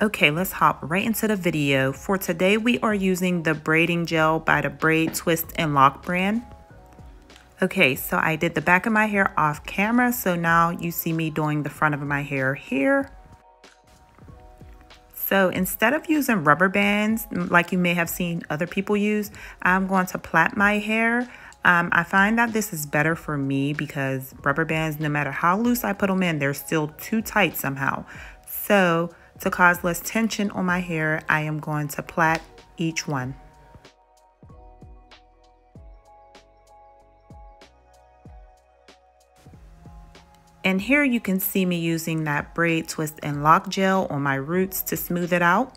Okay, let's hop right into the video. For today, we are using the braiding gel by the Braid, Twist, and Lock brand. Okay, so I did the back of my hair off camera, so now you see me doing the front of my hair here. So instead of using rubber bands, like you may have seen other people use, I'm going to plait my hair. I find that this is better for me because rubber bands, no matter how loose I put them in, they're still too tight somehow. So to cause less tension on my hair, I am going to plait each one. And here you can see me using that Braid, Twist, and Lock gel on my roots to smooth it out.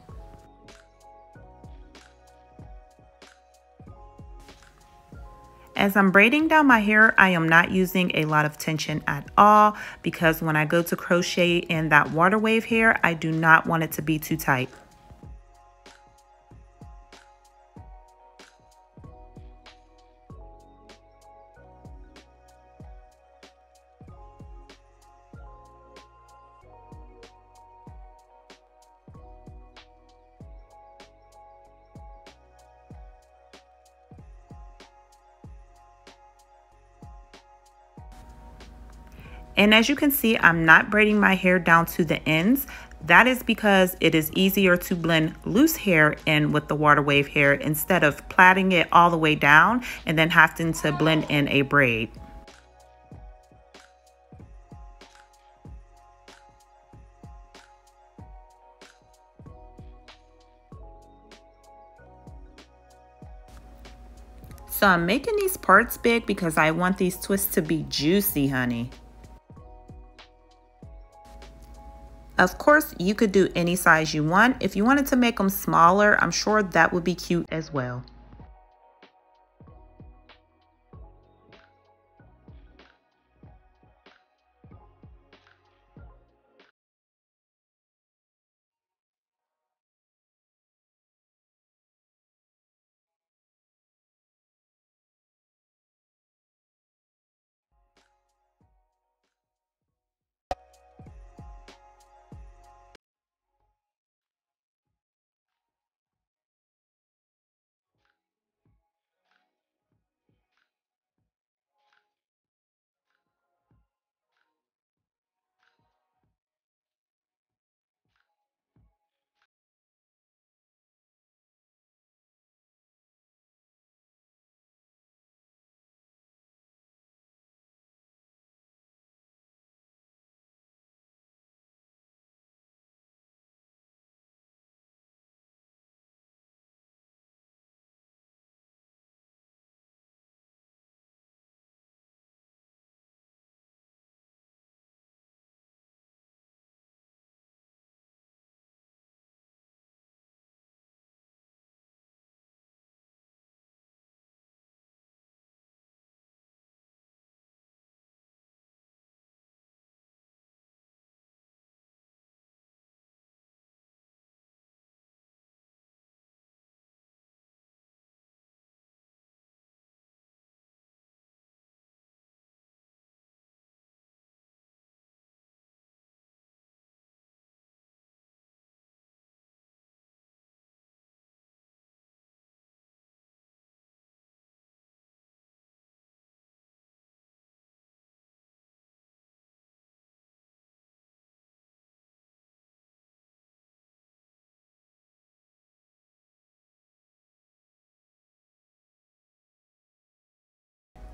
As I'm braiding down my hair, I am not using a lot of tension at all because when I go to crochet in that water wave hair, I do not want it to be too tight. And as you can see, I'm not braiding my hair down to the ends. That is because it is easier to blend loose hair in with the water wave hair instead of plaiting it all the way down and then having to blend in a braid. So I'm making these parts big because I want these twists to be juicy, honey. Of course, you could do any size you want. If you wanted to make them smaller, I'm sure that would be cute as well.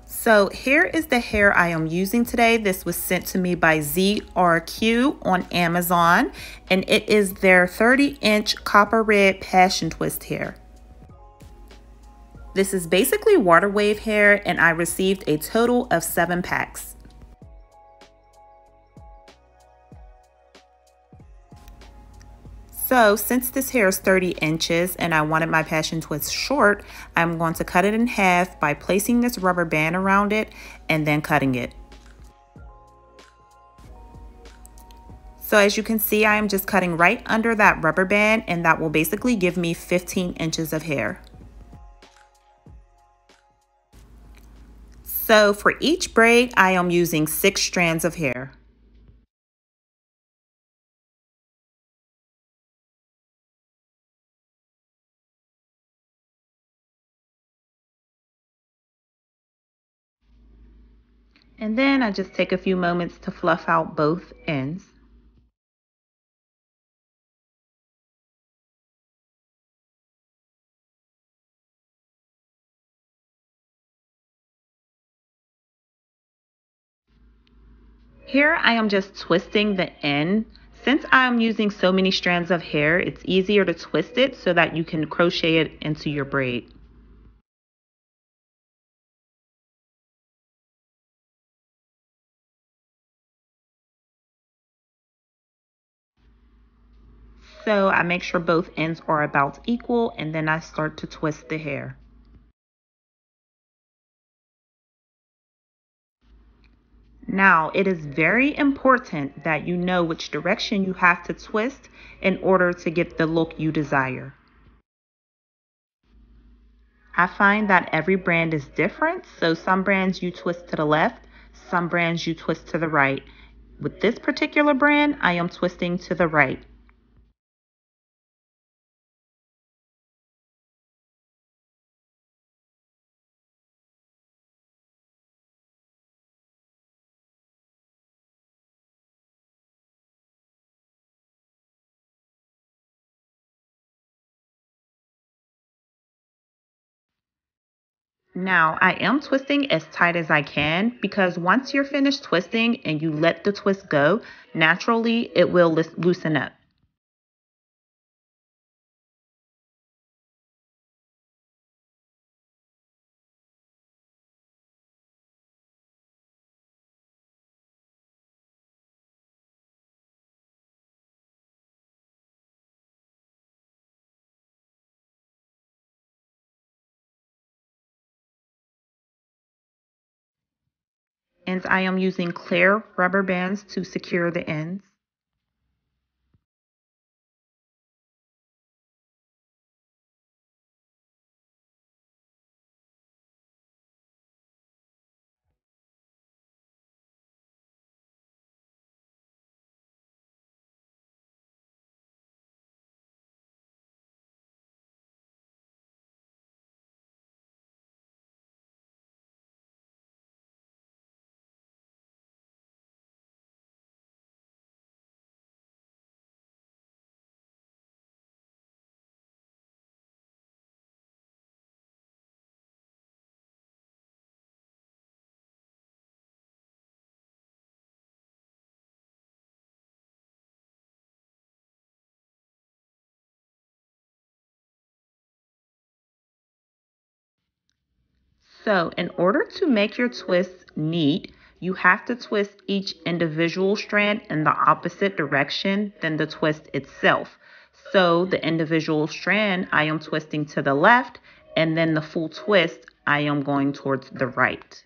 So here is the hair I am using today. This was sent to me by ZRQ on Amazon, and it is their 30-inch copper red passion twist hair. This is basically water wave hair, and I received a total of 7 packs. So since this hair is 30 inches and I wanted my passion twist short, I'm going to cut it in half by placing this rubber band around it and then cutting it. So as you can see, I am just cutting right under that rubber band, and that will basically give me 15 inches of hair. So for each braid, I am using 6 strands of hair. And then I just take a few moments to fluff out both ends. Here I am just twisting the end. Since I'm using so many strands of hair, it's easier to twist it so that you can crochet it into your braid. So I make sure both ends are about equal, and then I start to twist the hair. Now, it is very important that you know which direction you have to twist in order to get the look you desire. I find that every brand is different, so some brands you twist to the left, some brands you twist to the right. With this particular brand, I am twisting to the right. Now, I am twisting as tight as I can because once you're finished twisting and you let the twist go, naturally it will loosen up. And I am using clear rubber bands to secure the ends. So, in order to make your twists neat, you have to twist each individual strand in the opposite direction than the twist itself. So, the individual strand I am twisting to the left, and then the full twist I am going towards the right.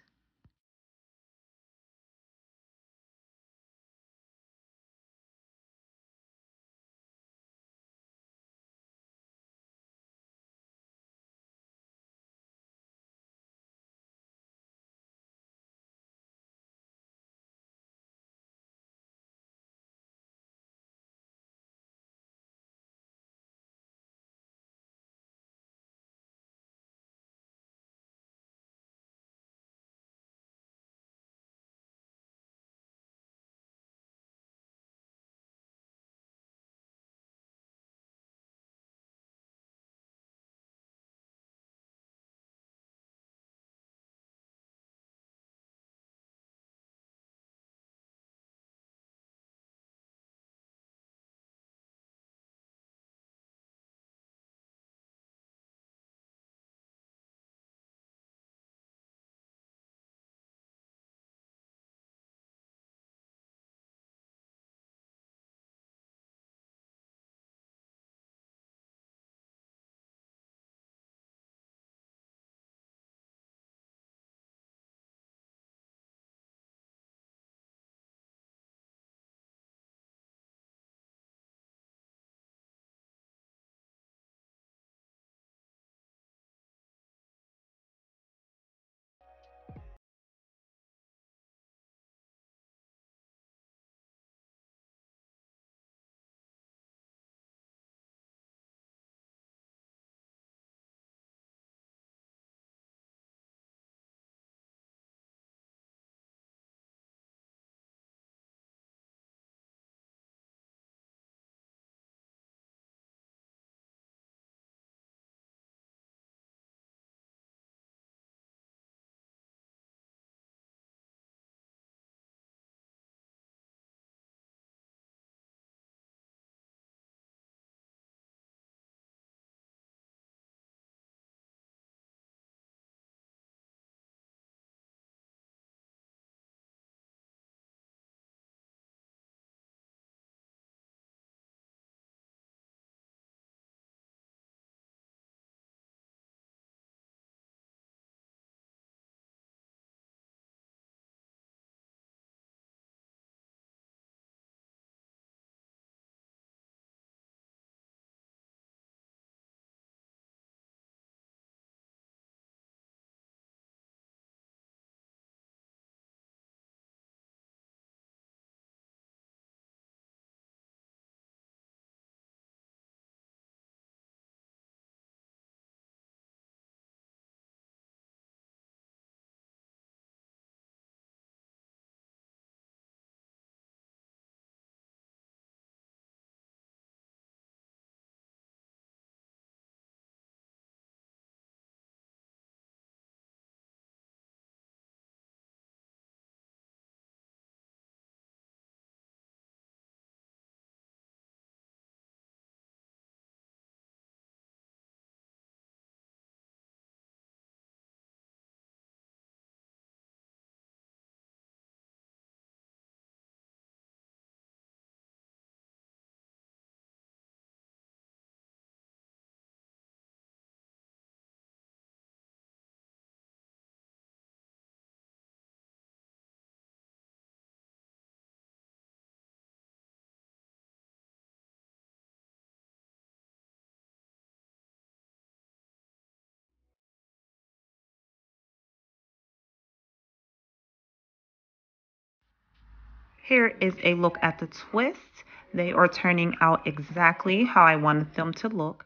Here is a look at the twists. They are turning out exactly how I wanted them to look.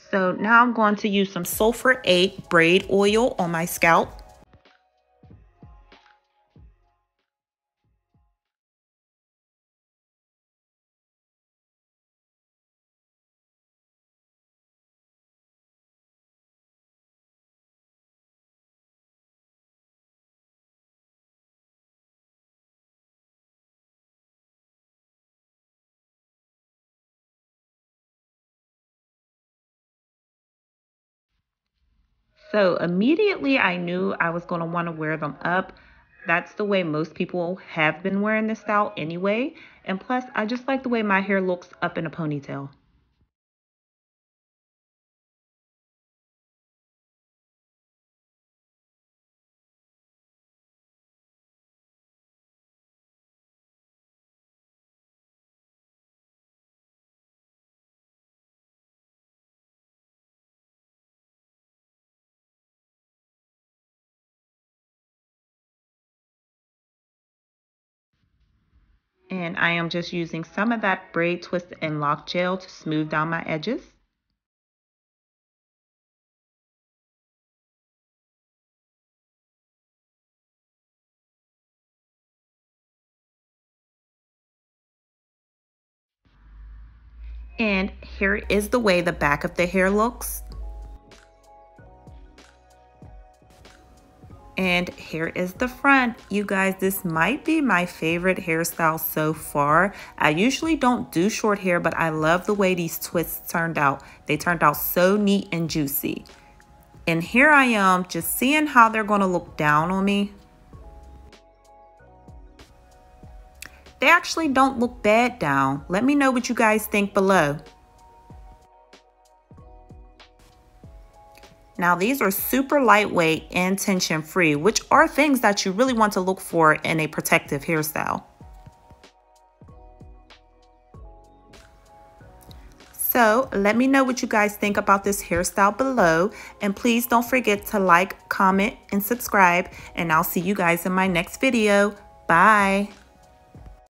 So now I'm going to use some sulfur 8 braid oil on my scalp. So immediately I knew I was going to want to wear them up. That's the way most people have been wearing this style anyway. And plus, I just like the way my hair looks up in a ponytail. And I am just using some of that braid twist and lock gel to smooth down my edges. And here is the way the back of the hair looks. And here is the front. You guys, this might be my favorite hairstyle so far. I usually don't do short hair, but I love the way these twists turned out. They turned out so neat and juicy. And here I am just seeing how they're going to look down on me. They actually don't look bad down. Let me know what you guys think below. Now these are super lightweight and tension free, which are things that you really want to look for in a protective hairstyle. So let me know what you guys think about this hairstyle below, and please don't forget to like, comment, and subscribe, and I'll see you guys in my next video. Bye.